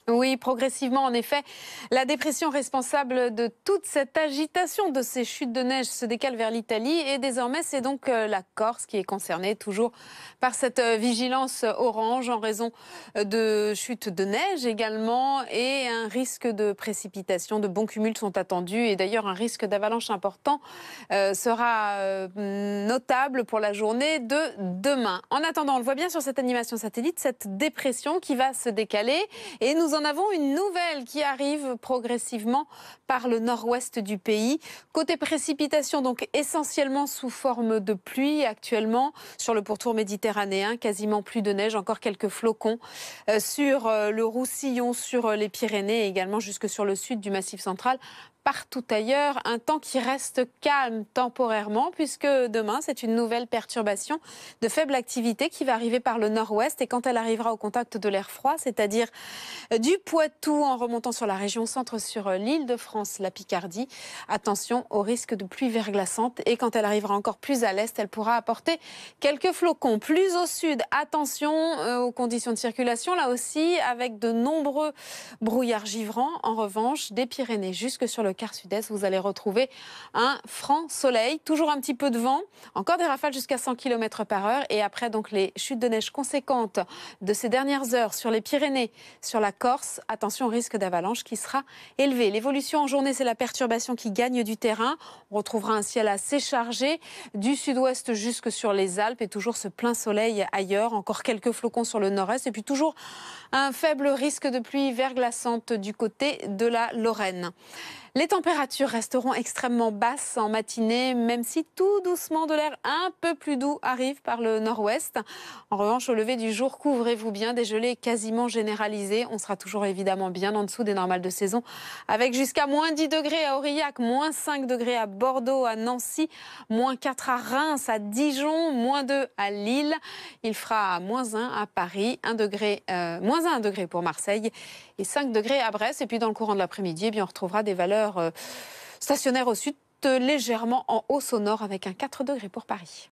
Oui, progressivement, en effet. La dépression responsable de toute cette agitation, de ces chutes de neige, se décale vers l'Italie. Et désormais, c'est donc la Corse qui est concernée, toujours par cette vigilance orange en raison de chutes de neige également. Et un risque de précipitation, de bons cumuls sont attendus. Et d'ailleurs, un risque d'avalanche important sera notable pour la journée de demain. En attendant, on le voit bien sur cette animation satellite, cette dépression qui va se décaler. Et nous en avons une nouvelle qui arrive progressivement par le nord-ouest du pays. Côté précipitation, donc essentiellement sous forme de pluie actuellement sur le pourtour méditerranéen, quasiment plus de neige, encore quelques flocons sur le Roussillon, sur les Pyrénées et également jusque sur le sud du Massif central. Partout ailleurs, un temps qui reste calme temporairement puisque demain, c'est une nouvelle perturbation de faible activité qui va arriver par le nord-ouest et quand elle arrivera au contact de l'air froid, c'est-à-dire du Poitou en remontant sur la région centre, sur l'Île-de-France, la Picardie, attention au risque de pluie verglaçante et quand elle arrivera encore plus à l'est, elle pourra apporter quelques flocons. Plus au sud, attention aux conditions de circulation, là aussi avec de nombreux brouillards givrants. En revanche, des Pyrénées jusque sur le quart sud-est, vous allez retrouver un franc soleil, toujours un petit peu de vent, encore des rafales jusqu'à 100 km par heure et après donc les chutes de neige conséquentes de ces dernières heures sur les Pyrénées, sur la Corse, attention au risque d'avalanche qui sera élevé. L'évolution en journée, c'est la perturbation qui gagne du terrain. On retrouvera un ciel assez chargé du sud-ouest jusque sur les Alpes et toujours ce plein soleil ailleurs. Encore quelques flocons sur le nord-est et puis toujours un faible risque de pluie verglaçante du côté de la Lorraine. Les températures resteront extrêmement basses en matinée, même si tout doucement de l'air un peu plus doux arrive par le nord-ouest. En revanche, au lever du jour, couvrez-vous bien, des gelées quasiment généralisées. On sera toujours évidemment bien en dessous des normales de saison, avec jusqu'à moins 10 degrés à Aurillac, moins 5 degrés à Bordeaux, à Nancy, moins 4 à Reims, à Dijon, moins 2 à Lille. Il fera moins 1 à Paris, moins 1 degré pour Marseille et 5 degrés à Brest. Et puis dans le courant de l'après-midi, on retrouvera des valeurs stationnaires au sud, légèrement en hausse au nord avec un 4 degrés pour Paris.